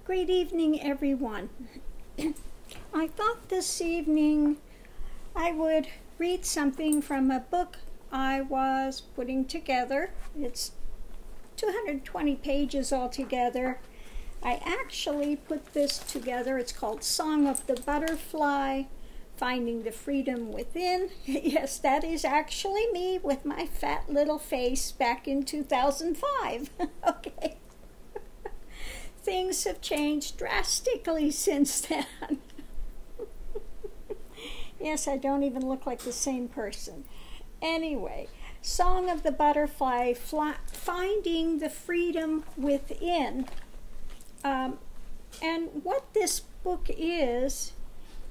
Great evening, everyone. I thought this evening I would read something from a book I was putting together. It's 220 pages altogether. I actually put this together. It's called Song of the Butterfly, Finding the Freedom Within. Yes, that is actually me with my fat little face back in 2005. Okay. Things have changed drastically since then. Yes, I don't even look like the same person. Anyway, Song of the Butterfly, Finding the Freedom Within. And what this book is,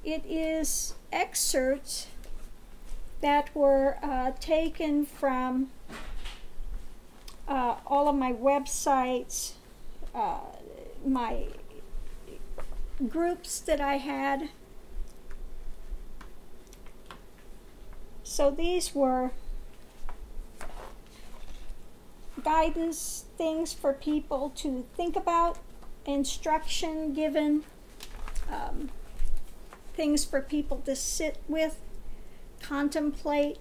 it is excerpts that were taken from all of my websites, my groups that I had. So these were guidance, things for people to think about, instruction given, things for people to sit with, contemplate.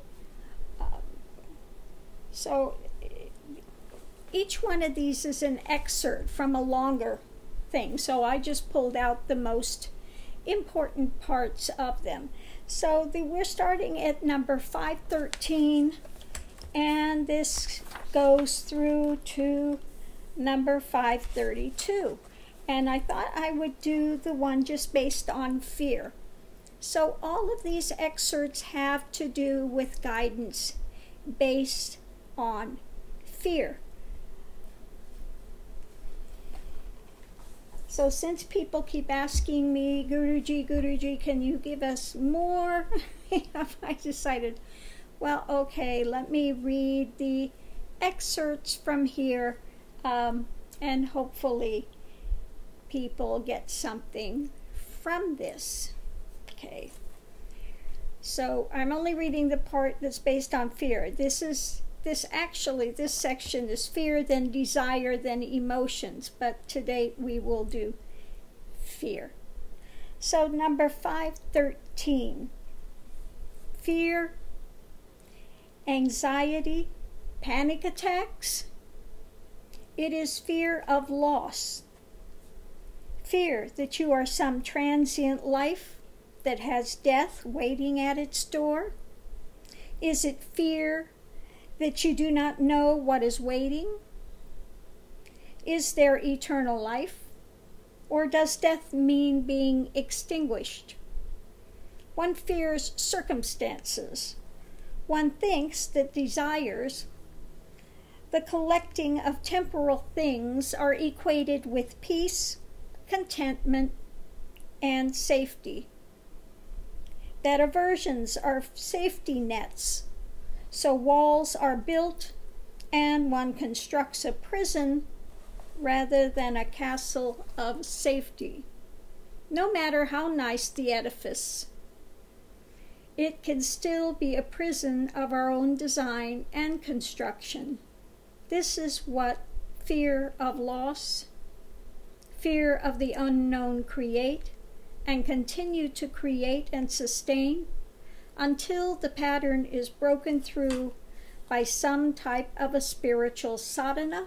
So each one of these is an excerpt from a longer thing. So I just pulled out the most important parts of them. So we're starting at number 513, and this goes through to number 532. And I thought I would do the one just based on fear. So all of these excerpts have to do with guidance based on fear. So since people keep asking me, Guruji, can you give us more? I decided, well, okay, let me read the excerpts from here, and hopefully people get something from this. Okay. So I'm only reading the part that's based on fear. This section is fear, then desire, then emotions. But today we will do fear. So number 513, fear, anxiety, panic attacks. It is fear of loss. Fear that you are some transient life that has death waiting at its door. Is it fear that you do not know what is waiting? Is there eternal life? Or does death mean being extinguished? One fears circumstances. One thinks that desires, the collecting of temporal things, are equated with peace, contentment, and safety. That aversions are safety nets. So walls are built, and one constructs a prison rather than a castle of safety. No matter how nice the edifice, it can still be a prison of our own design and construction. This is what fear of loss, fear of the unknown create, and continue to create and sustain until the pattern is broken through by some type of a spiritual sadhana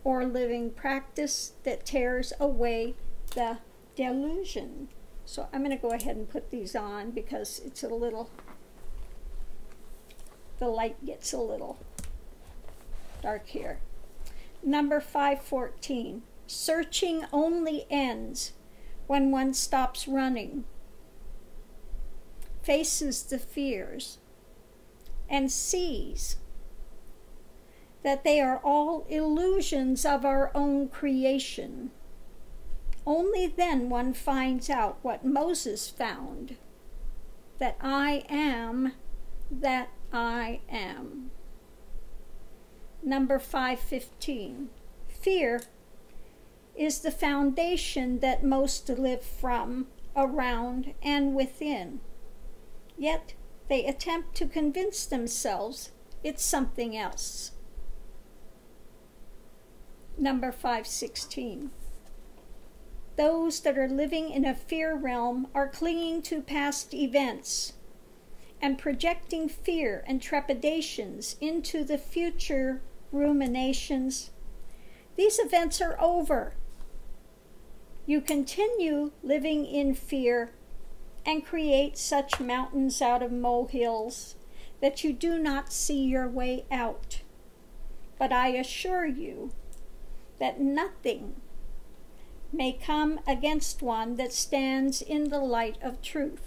or living practice that tears away the delusion. So I'm going to go ahead and put these on because it's a little, the light gets a little dark here. Number 514, searching only ends when one stops running, faces the fears, and sees that they are all illusions of our own creation. Only then one finds out what Moses found, that I am that I am. Number 515, fear is the foundation that most live from, around, and within. Yet they attempt to convince themselves it's something else. Number 516. those that are living in a fear realm are clinging to past events and projecting fear and trepidations into the future ruminations. These events are over. You continue living in fear and create such mountains out of molehills that you do not see your way out. But I assure you that nothing may come against one that stands in the light of truth.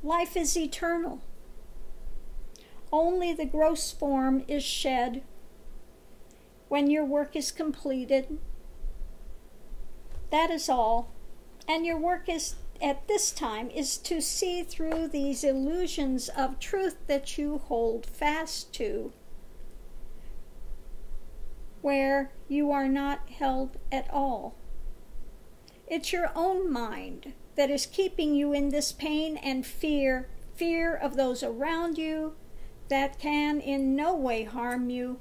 Life is eternal. Only the gross form is shed when your work is completed. That is all. And your work is, at this time, is to see through these illusions of truth that you hold fast to, where you are not held at all. It's your own mind that is keeping you in this pain and fear of those around you that can in no way harm you,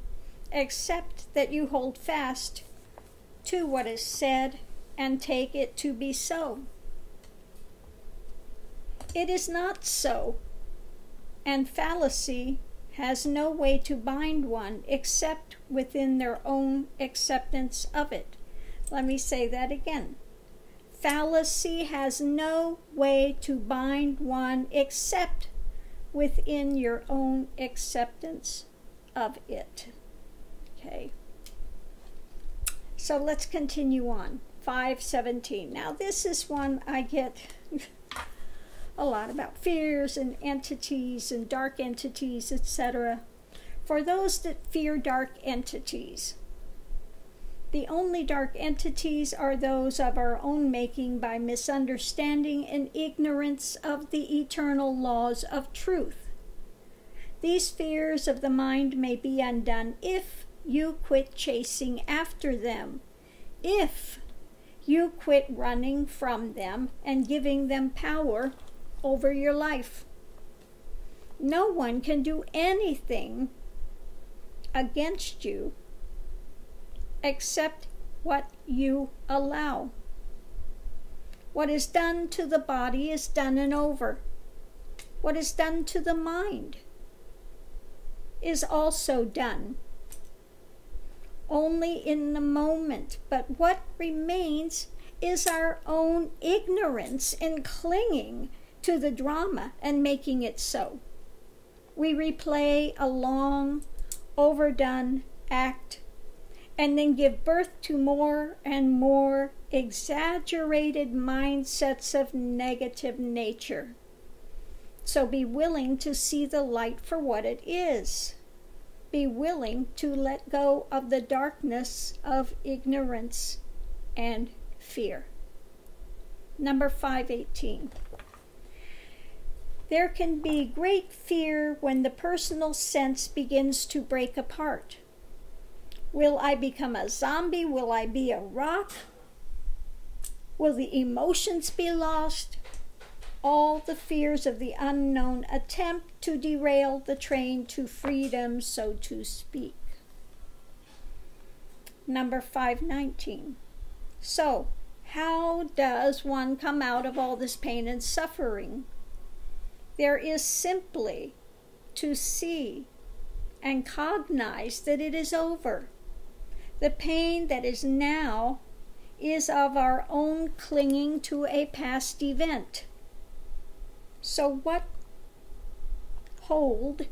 except that you hold fast to what is said and take it to be so. It is not so, and fallacy has no way to bind one except within their own acceptance of it. Let me say that again. Fallacy has no way to bind one except within your own acceptance of it. Okay. So let's continue on. 5:17. Now this is one I get a lot about fears and entities and dark entities, etc. For those that fear dark entities, the only dark entities are those of our own making by misunderstanding and ignorance of the eternal laws of truth. These fears of the mind may be undone if you quit chasing after them, if you quit running from them and giving them power over your life. No one can do anything against you except what you allow. What is done to the body is done and over. What is done to the mind is also done, only in the moment. But what remains is our own ignorance in clinging to the drama and making it so. We replay a long, overdone act and then give birth to more and more exaggerated mindsets of negative nature. So be willing to see the light for what it is. Be willing to let go of the darkness of ignorance and fear. Number 5:18. There can be great fear when the personal sense begins to break apart. Will I become a zombie? Will I be a rock? Will the emotions be lost? All the fears of the unknown attempt to derail the train to freedom, so to speak. Number 5:19. So, how does one come out of all this pain and suffering? There is simply to see and cognize that it is over. The pain that is now is of our own clinging to a past event. So what hold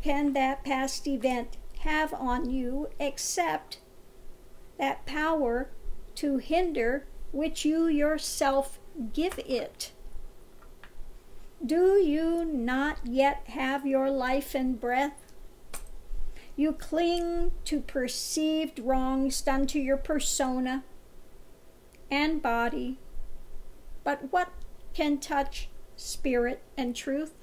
can that past event have on you except that power to hinder which you yourself give it? Do you not yet have your life and breath? You cling to perceived wrongs done to your persona and body, but what can touch spirit and truth?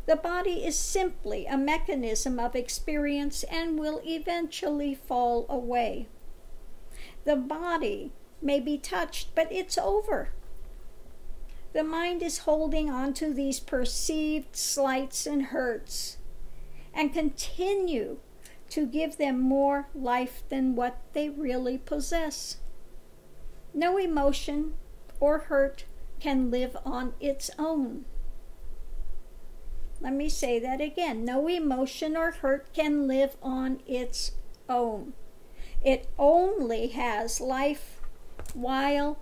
The body is simply a mechanism of experience and will eventually fall away. The body may be touched, but it's over. The mind is holding on to these perceived slights and hurts and continue to give them more life than what they really possess. No emotion or hurt can live on its own. Let me say that again. No emotion or hurt can live on its own. It only has life while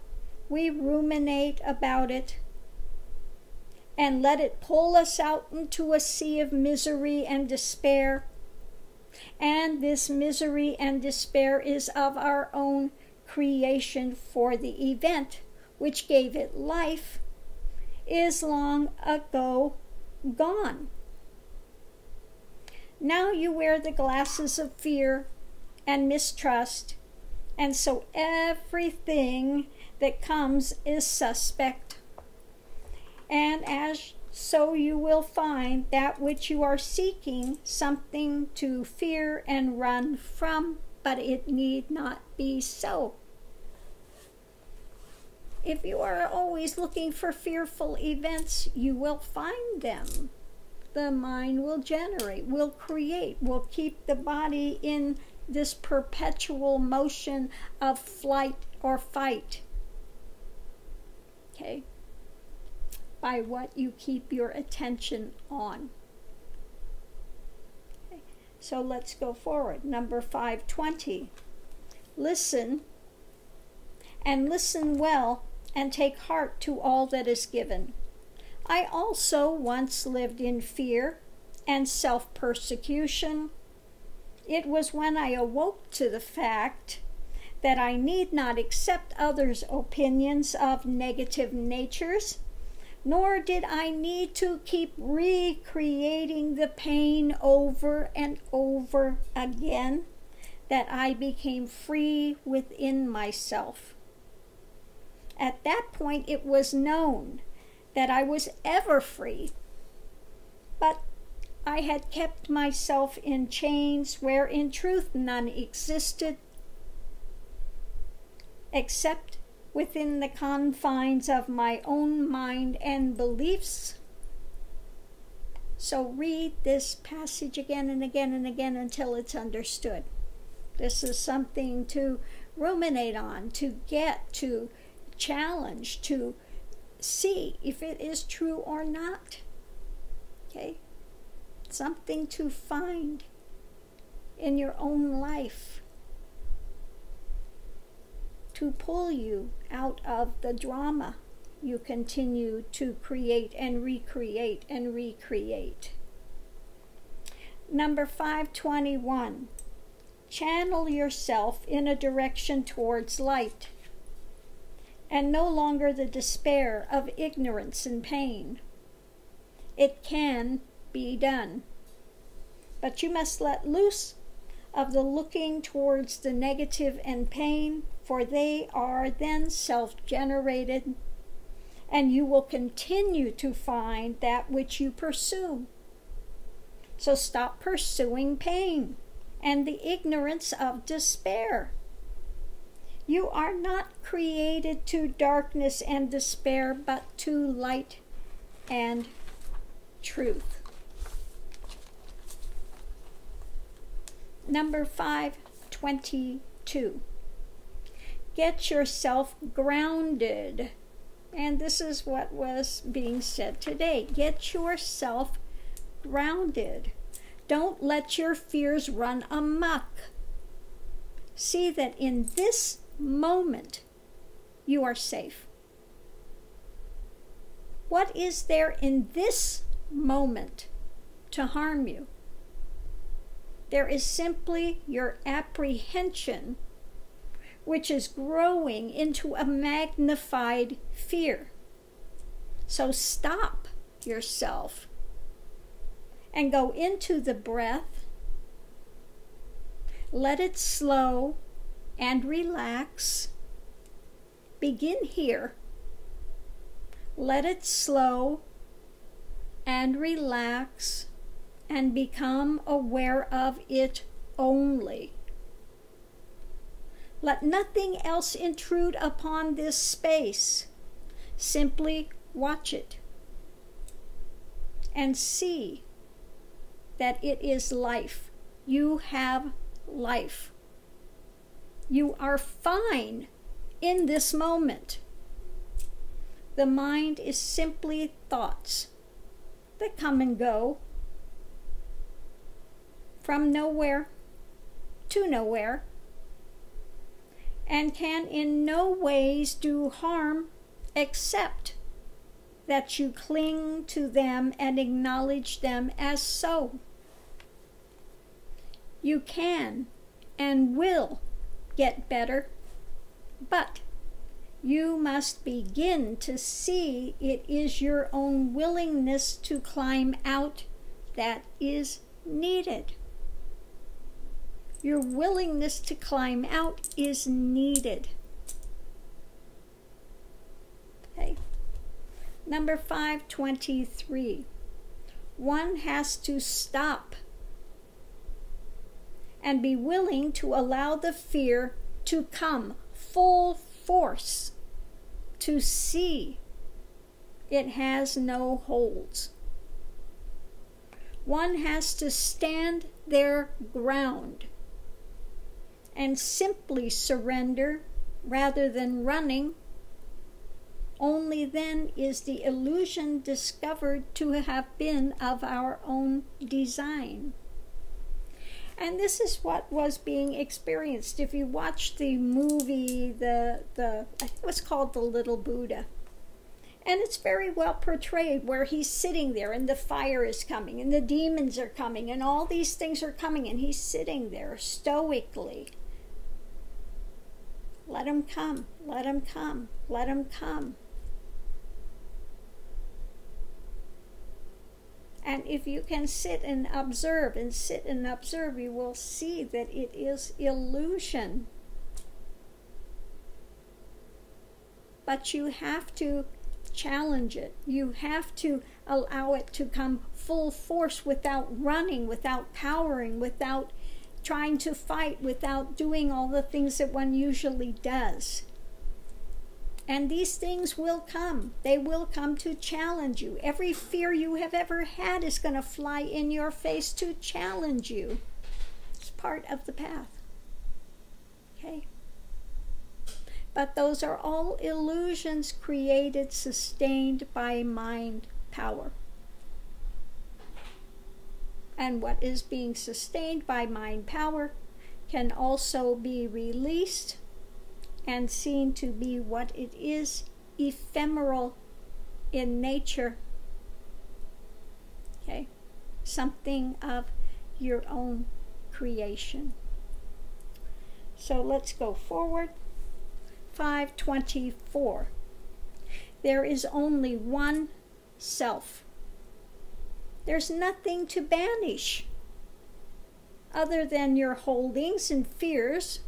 we ruminate about it and let it pull us out into a sea of misery and despair. And this misery and despair is of our own creation, for the event which gave it life is long ago gone. Now you wear the glasses of fear and mistrust, and so everything that comes is suspect. And so you will find that which you are seeking something to fear and run from, but it need not be so. If you are always looking for fearful events, you will find them. The mind will generate, will create, will keep the body in this perpetual motion of flight or fight. Okay? By what you keep your attention on. Okay. So let's go forward. Number 520. Listen, and listen well, and take heart to all that is given. I also once lived in fear and self-persecution. It was when I awoke to the fact that I need not accept others' opinions of negative natures, nor did I need to keep recreating the pain over and over again, that I became free within myself. At that point, it was known that I was ever free, but I had kept myself in chains where in truth none existed, except within the confines of my own mind and beliefs. So read this passage again and again and again until it's understood. This is something to ruminate on, to get, to challenge, to see if it is true or not. Okay? Something to find in your own life to pull you out of the drama you continue to create and recreate and recreate. Number 521. Channel yourself in a direction towards light, and no longer the despair of ignorance and pain. It can be done, but you must let loose of the looking towards the negative and pain, for they are then self-generated, and you will continue to find that which you pursue. So stop pursuing pain and the ignorance of despair. You are not created to darkness and despair, but to light and truth. Number 522. Get yourself grounded. And this is what was being said today. Get yourself grounded. Don't let your fears run amok. See that in this moment you are safe. What is there in this moment to harm you? There is simply your apprehension, which is growing into a magnified fear. So stop yourself and go into the breath. Let it slow and relax. Begin here. Let it slow and relax and become aware of it only. Let nothing else intrude upon this space. Simply watch it and see that it is life you have life. You are fine in this moment. The mind is simply thoughts that come and go from nowhere to nowhere, and can in no ways do harm except that you cling to them and acknowledge them as so. You can and will get better, but you must begin to see it is your own willingness to climb out that is needed. Your willingness to climb out is needed. Okay. Number 523. One has to stop and be willing to allow the fear to come full force, to see it has no holds. One has to stand their ground and simply surrender rather than running. Only then is the illusion discovered to have been of our own design. And this is what was being experienced. If you watch the movie, I think it was called The Little Buddha, and it's very well portrayed where he's sitting there and the fire is coming and the demons are coming and all these things are coming and he's sitting there stoically. Let them come, let them come, let them come. And if you can sit and observe, you will see that it is illusion. But you have to challenge it. You have to allow it to come full force without running, without cowering, without trying to fight, without doing all the things that one usually does. And these things will come. They will come to challenge you. Every fear you have ever had is going to fly in your face to challenge you. It's part of the path. Okay? But those are all illusions created, sustained by mind power. And what is being sustained by mind power can also be released and seen to be what it is, ephemeral in nature. Okay? Something of your own creation. So let's go forward. 524. There is only one self. There's nothing to banish other than your holdings and fears,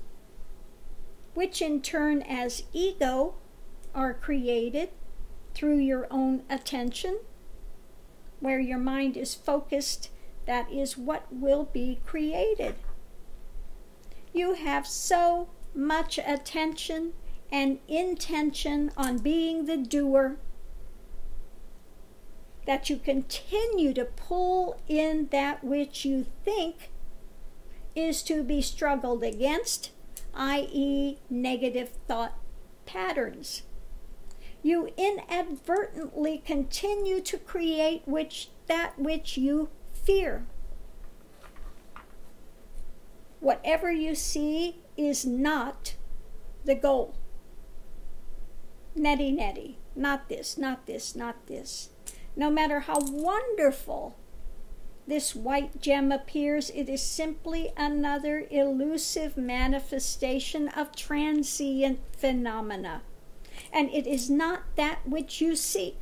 which in turn as ego are created through your own attention. Where your mind is focused, that is what will be created. You have so much attention and intention on being the doer that you continue to pull in that which you think is to be struggled against, i.e., negative thought patterns. You inadvertently continue to create that which you fear. Whatever you see is not the goal. Netty, netty, not this, not this, not this. No matter how wonderful this white gem appears, it is simply another elusive manifestation of transient phenomena. And it is not that which you seek.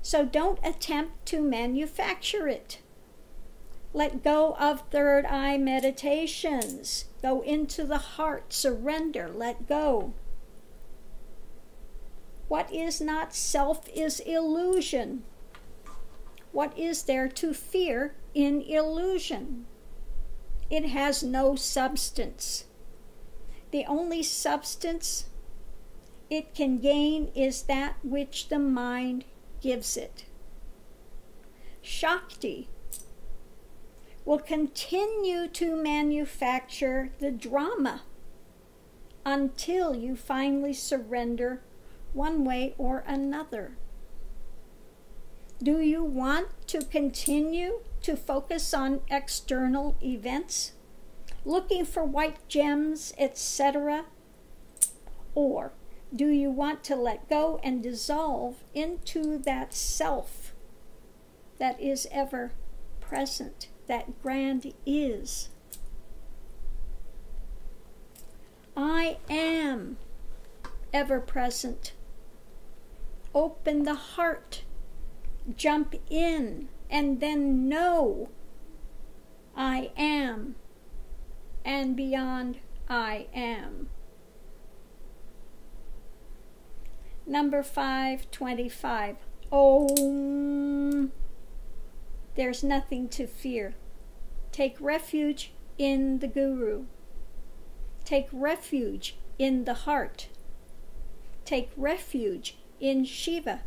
So don't attempt to manufacture it. Let go of third eye meditations. Go into the heart, surrender, let go. What is not self is illusion. What is there to fear in illusion? It has no substance. The only substance it can gain is that which the mind gives it. Shakti, will continue to manufacture the drama until you finally surrender one way or another. Do you want to continue to focus on external events, looking for white gems, etc.? Or do you want to let go and dissolve into that self that is ever present, that grand is? I am ever present. Open the heart, jump in, and then know I am, and beyond I am. Number 525. Om. There's nothing to fear. Take refuge in the Guru. Take refuge in the heart. Take refuge in Shiva.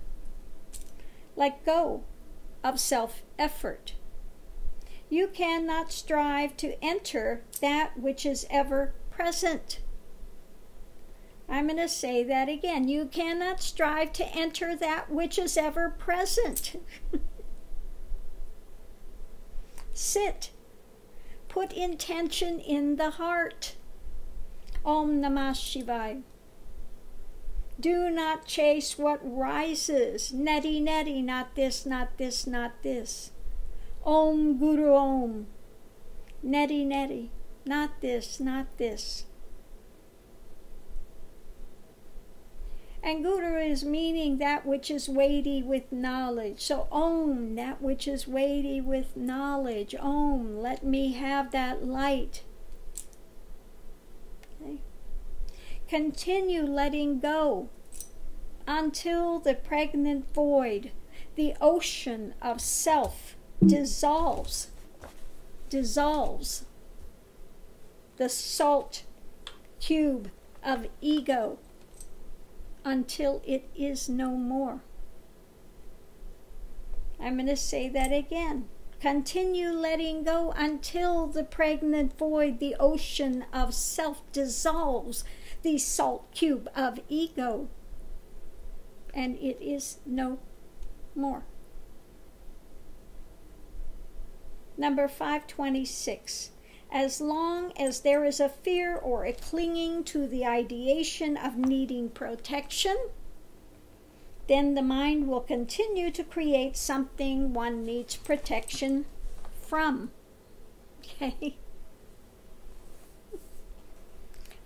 Let go of self-effort. You cannot strive to enter that which is ever present. I'm going to say that again. You cannot strive to enter that which is ever present. Sit. Put intention in the heart. Om Namah Shivaya. Do not chase what rises. Neti, neti, not this, not this, not this. Om Guru Om. Neti, neti, not this, not this. And Guru is meaning that which is weighty with knowledge. So Om, that which is weighty with knowledge. Om, let me have that light. Okay. Continue letting go until the pregnant void, the ocean of self, dissolves. Dissolves. The salt cube of ego until it is no more. I'm going to say that again. Continue letting go until the pregnant void, the ocean of self, dissolves the salt cube of ego, and it is no more. Number 526. As long as there is a fear or a clinging to the ideation of needing protection, then the mind will continue to create something one needs protection from. Okay?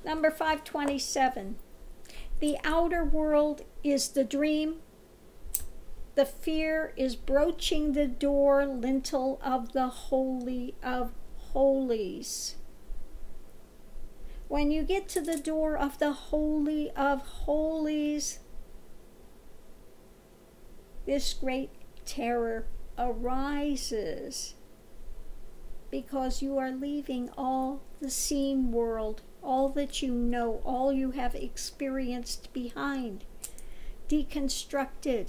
Number 527. The outer world is the dream. The fear is broaching the door lintel of the Holy of Holies. When you get to the door of the Holy of Holies, this great terror arises because you are leaving all the seen world, all that you know, all you have experienced behind, deconstructed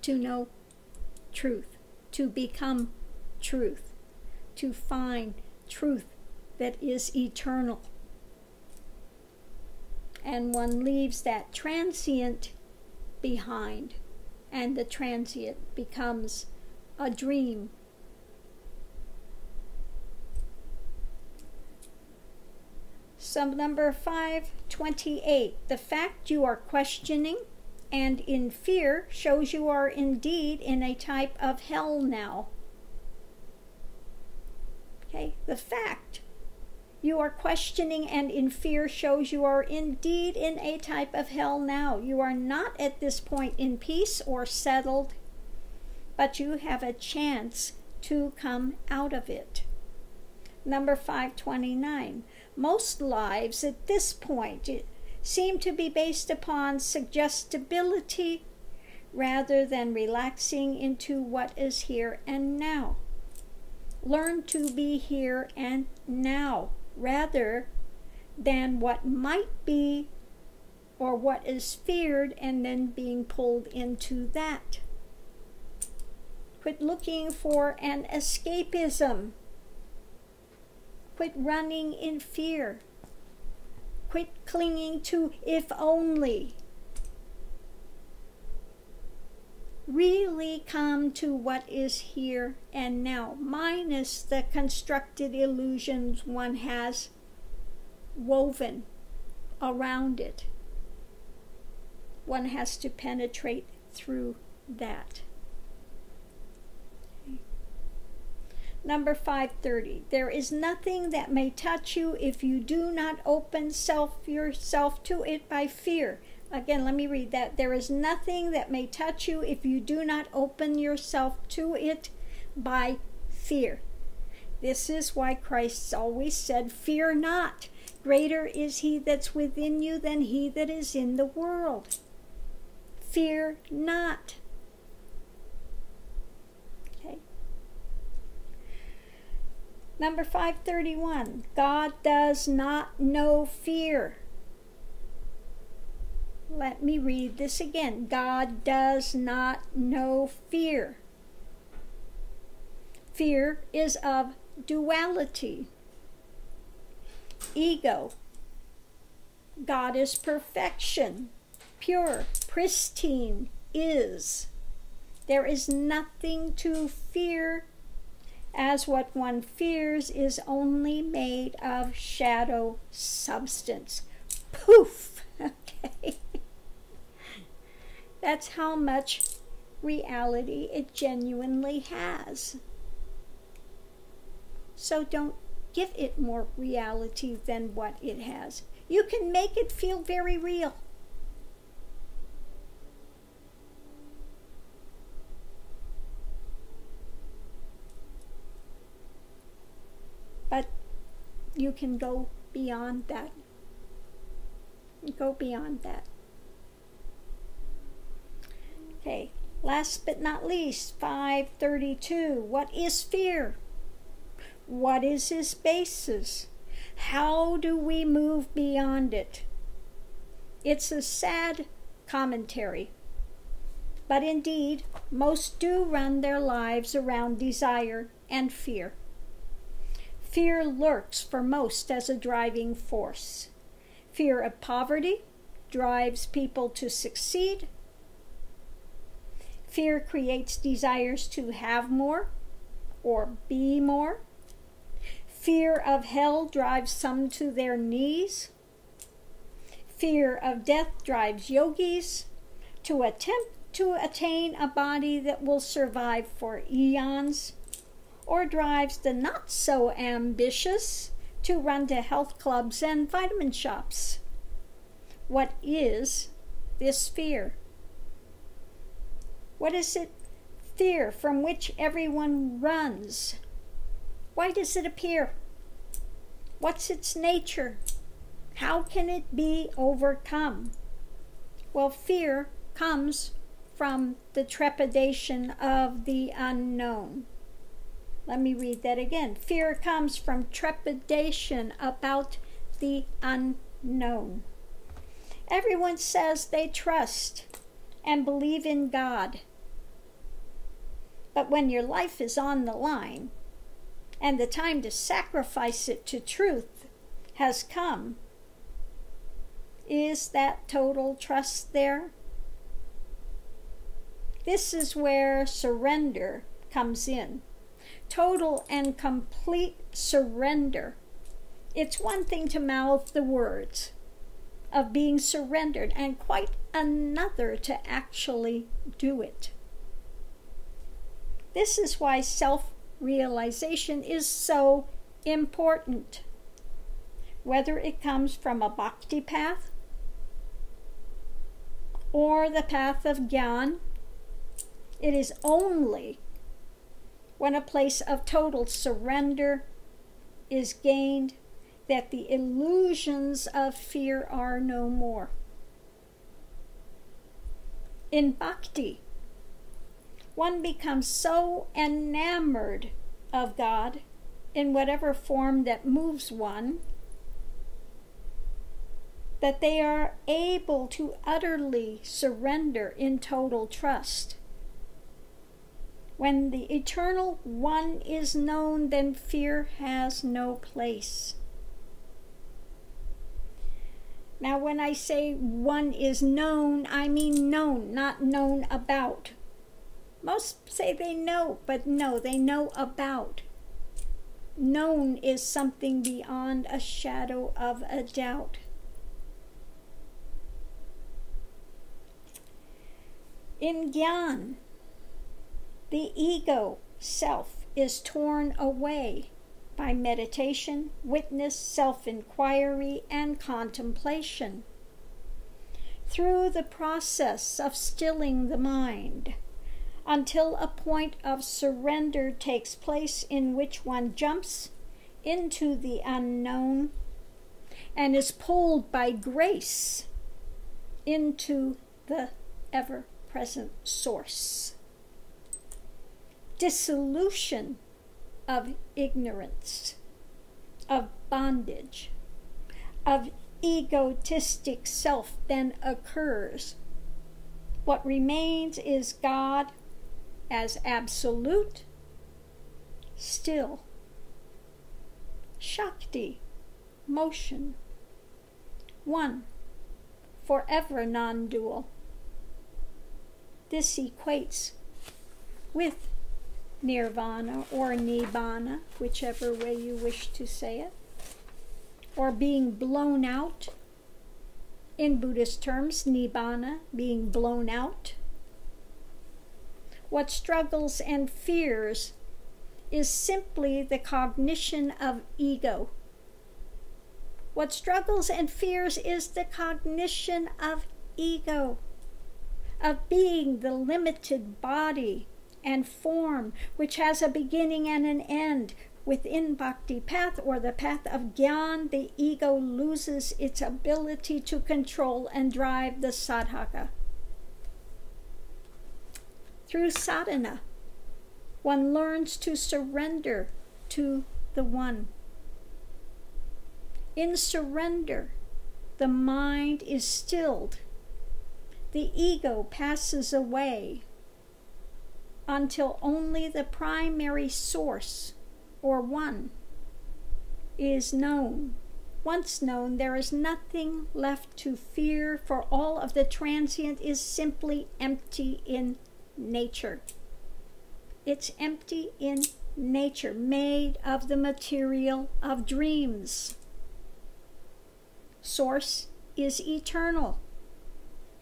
to know truth, to become truth, to find truth that is eternal. And one leaves that transient behind, and the transient becomes a dream. Number 528. The fact you are questioning and in fear shows you are indeed in a type of hell now. Okay, the fact you are questioning and in fear shows you are indeed in a type of hell now. You are not at this point in peace or settled, but you have a chance to come out of it. Number 529. Most lives at this point seem to be based upon suggestibility rather than relaxing into what is here and now. Learn to be here and now rather than what might be or what is feared and then being pulled into that. Quit looking for an escapism. Quit running in fear. Quit clinging to if only. Really come to what is here and now, minus the constructed illusions one has woven around it. One has to penetrate through that. Okay. Number 530. There is nothing that may touch you if you do not open yourself to it by fear. Again, let me read that. There is nothing that may touch you if you do not open yourself to it by fear. This is why Christ always said, fear not. Greater is he that's within you than he that is in the world. Fear not. Okay. Number 531. God does not know fear. Let me read this again. God does not know fear. Fear is of duality. Ego. God is perfection, pure, pristine, is. There is nothing to fear, as what one fears is only made of shadow substance. Poof! Okay. That's how much reality it genuinely has. So don't give it more reality than what it has. You can make it feel very real. But you can go beyond that. Go beyond that. Okay, last but not least, 532. What is fear? What is its basis? How do we move beyond it? It's a sad commentary, but indeed, most do run their lives around desire and fear. Fear lurks for most as a driving force. Fear of poverty drives people to succeed. Fear creates desires to have more or be more. Fear of hell drives some to their knees. Fear of death drives yogis to attempt to attain a body that will survive for eons, or drives the not so ambitious to run to health clubs and vitamin shops. What is this fear? What is it? Fear from which everyone runs. Why does it appear? What's its nature? How can it be overcome? Well, fear comes from the trepidation of the unknown. Let me read that again. Fear comes from trepidation about the unknown. Everyone says they trust and believe in God. But when your life is on the line and the time to sacrifice it to truth has come, is that total trust there? This is where surrender comes in. Total and complete surrender. It's one thing to mouth the words of being surrendered, and quite another to actually do it. This is why self-realization is so important. Whether it comes from a bhakti path or the path of jnana, it is only when a place of total surrender is gained that the illusions of fear are no more. In bhakti, one becomes so enamored of God in whatever form that moves one that they are able to utterly surrender in total trust. When the eternal one is known, then fear has no place. Now, when I say one is known, I mean known, not known about. Most say they know, but no, they know about. Known is something beyond a shadow of a doubt. In Gyan, the ego self is torn away by meditation, witness, self-inquiry, and contemplation. Through the process of stilling the mind, until a point of surrender takes place in which one jumps into the unknown and is pulled by grace into the ever-present source. Dissolution of ignorance, of bondage, of egotistic self then occurs. What remains is God as absolute, still, Shakti, motion, one, forever non-dual. This equates with nirvana or nibbana, whichever way you wish to say it, or being blown out. In Buddhist terms, nibbana, being blown out. What struggles and fears is simply the cognition of ego. What struggles and fears is the cognition of ego, of being the limited body and form which has a beginning and an end. Within Bhakti path or the path of Gyan, the ego loses its ability to control and drive the sadhaka. Through sadhana, one learns to surrender to the one. In surrender, the mind is stilled. The ego passes away until only the primary source, or one, is known. Once known, there is nothing left to fear, for all of the transient is simply empty in nature. It's empty in nature, made of the material of dreams. Source is eternal,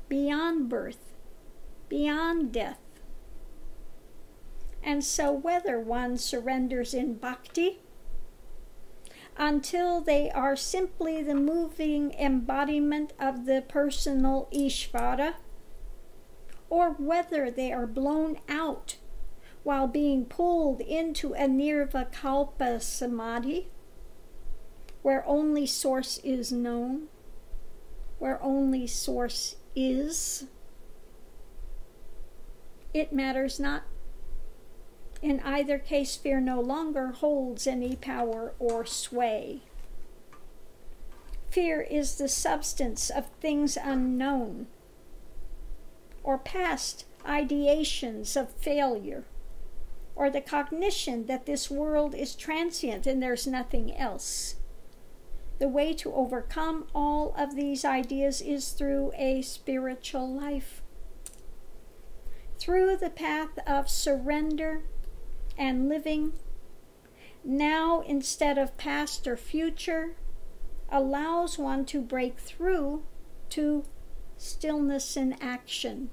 beyond birth, beyond death. And so whether one surrenders in bhakti until they are simply the moving embodiment of the personal Ishvara, or whether they are blown out while being pulled into a nirvikalpa samadhi, where only source is known, where only source is, it matters not. In either case, fear no longer holds any power or sway. Fear is the substance of things unknown, or past ideations of failure, or the cognition that this world is transient and there's nothing else. The way to overcome all of these ideas is through a spiritual life. Through the path of surrender and living, now instead of past or future, allows one to break through to stillness in action.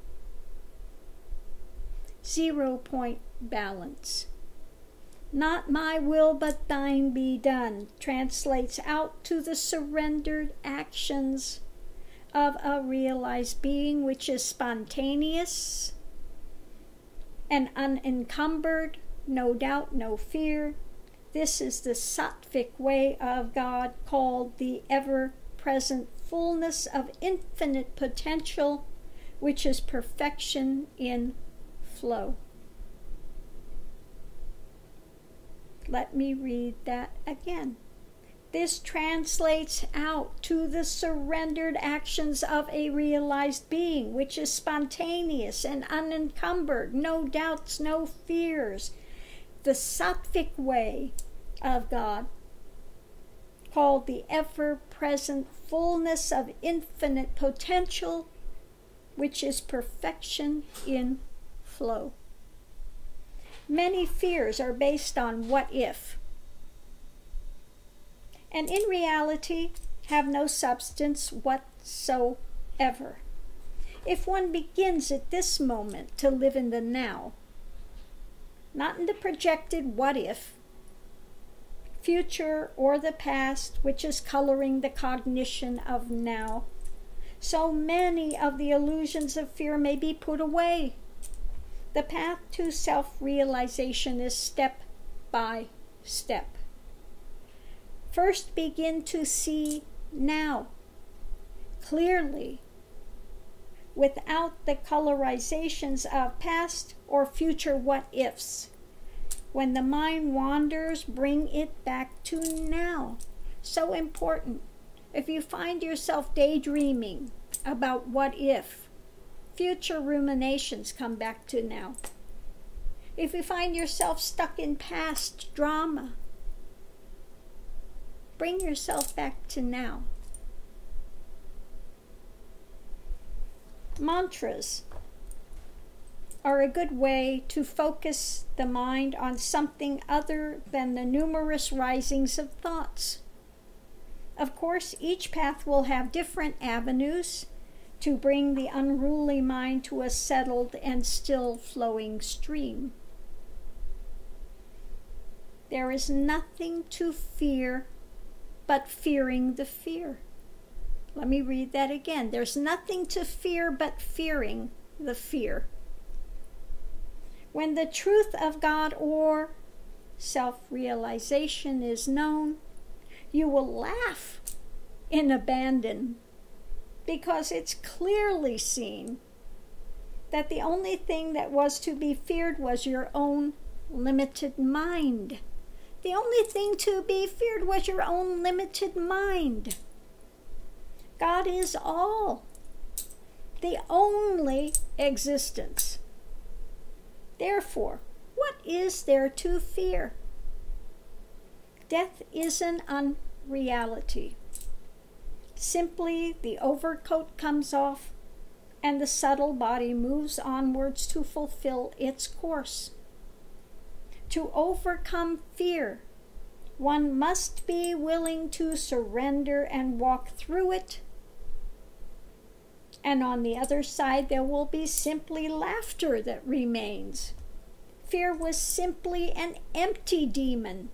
0 point balance. Not my will but thine be done translates out to the surrendered actions of a realized being, which is spontaneous and unencumbered, no doubt, no fear. This is the sattvic way of God, called the ever-present fullness of infinite potential, which is perfection in flow. Let me read that again. This translates out to the surrendered actions of a realized being, which is spontaneous and unencumbered, no doubts, no fears. The sattvic way of God, called the ever-present fullness of infinite potential, which is perfection in flow. Many fears are based on what if, and in reality have no substance whatsoever. If one begins at this moment to live in the now, not in the projected what if, future, or the past, which is coloring the cognition of now, so many of the illusions of fear may be put away. The path to self-realization is step by step. First, begin to see now clearly, without the colorizations of past or future what-ifs. When the mind wanders, bring it back to now. So important. If you find yourself daydreaming about what if, future ruminations come back to now. If you find yourself stuck in past drama, bring yourself back to now. Mantras are a good way to focus the mind on something other than the numerous risings of thoughts. Of course, each path will have different avenues to bring the unruly mind to a settled and still flowing stream. There is nothing to fear but fearing the fear. Let me read that again. There's nothing to fear but fearing the fear. When the truth of God or self-realization is known, you will laugh in abandon, because it's clearly seen that the only thing that was to be feared was your own limited mind. The only thing to be feared was your own limited mind. God is all, the only existence. Therefore, what is there to fear? Death is an unreality. Simply the overcoat comes off and the subtle body moves onwards to fulfill its course. To overcome fear, one must be willing to surrender and walk through it. And on the other side, there will be simply laughter that remains. Fear was simply an empty demon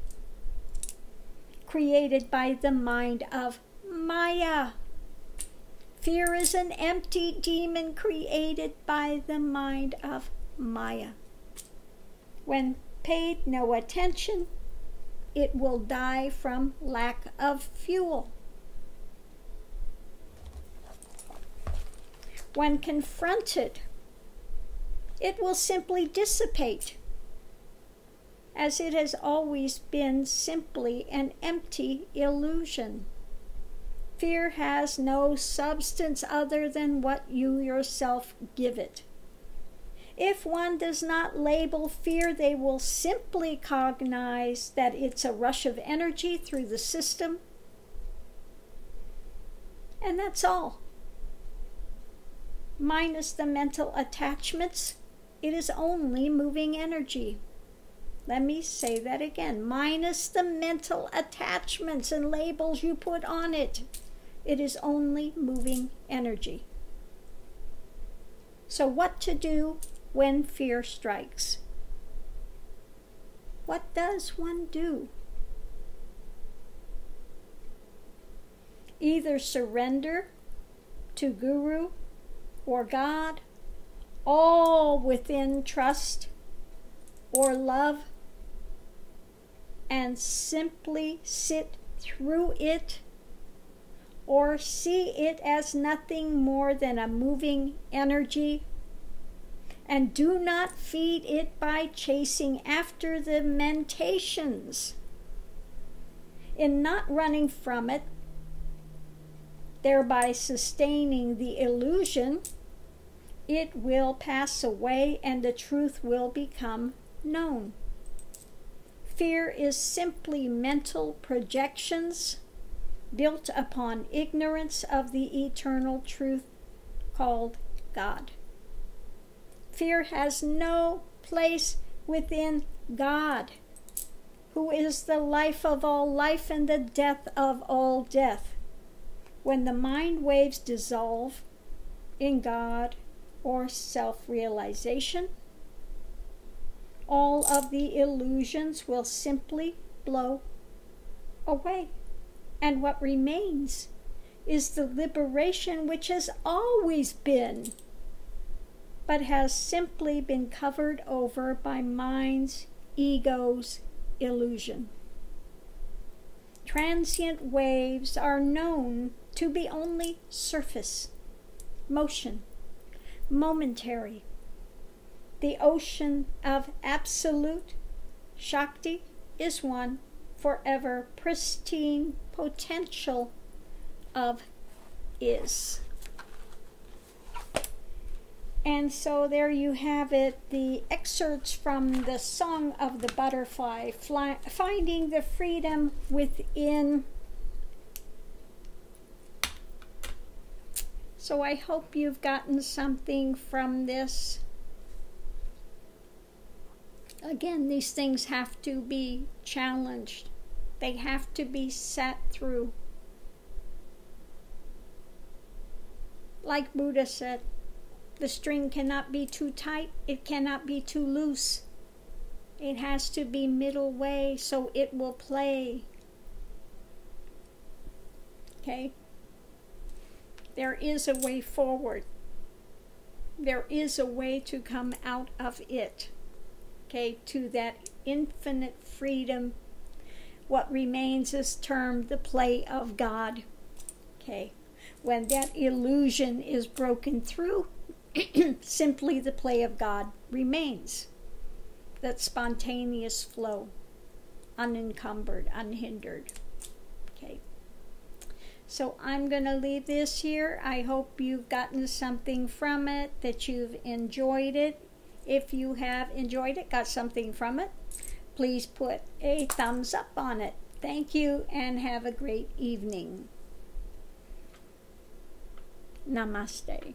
created by the mind of Maya. Fear is an empty demon created by the mind of Maya. When paid no attention, it will die from lack of fuel. When confronted, it will simply dissipate, as it has always been simply an empty illusion. Fear has no substance other than what you yourself give it. If one does not label fear, they will simply cognize that it's a rush of energy through the system, and that's all. Minus the mental attachments, it is only moving energy. Let me say that again. Minus the mental attachments and labels you put on it, it is only moving energy. So what to do when fear strikes? What does one do? Either surrender to Guru or God, all within trust or love, and simply sit through it, or see it as nothing more than a moving energy, and do not feed it by chasing after the mentations. In not running from it, thereby sustaining the illusion, it will pass away and the truth will become known. Fear is simply mental projections built upon ignorance of the eternal truth called God. Fear has no place within God, who is the life of all life and the death of all death. When the mind waves dissolve in God or self-realization, all of the illusions will simply blow away. And what remains is the liberation which has always been, but has simply been covered over by mind's, ego's illusion. Transient waves are known to be only surface, motion, momentary. The ocean of absolute Shakti is one forever pristine potential of is. And so there you have it, the excerpts from the Song of the Butterfly, finding the freedom within. So I hope you've gotten something from this. Again, these things have to be challenged. They have to be sat through. Like Buddha said, the string cannot be too tight, it cannot be too loose. It has to be middle way so it will play. Okay? There is a way forward. There is a way to come out of it. Okay, to that infinite freedom. What remains is termed the play of God. Okay, when that illusion is broken through, simply the play of God remains. That spontaneous flow, unencumbered, unhindered. Okay, so I'm going to leave this here. I hope you've gotten something from it, that you've enjoyed it. If you have enjoyed it, got something from it, please put a thumbs up on it. Thank you and have a great evening. Namaste.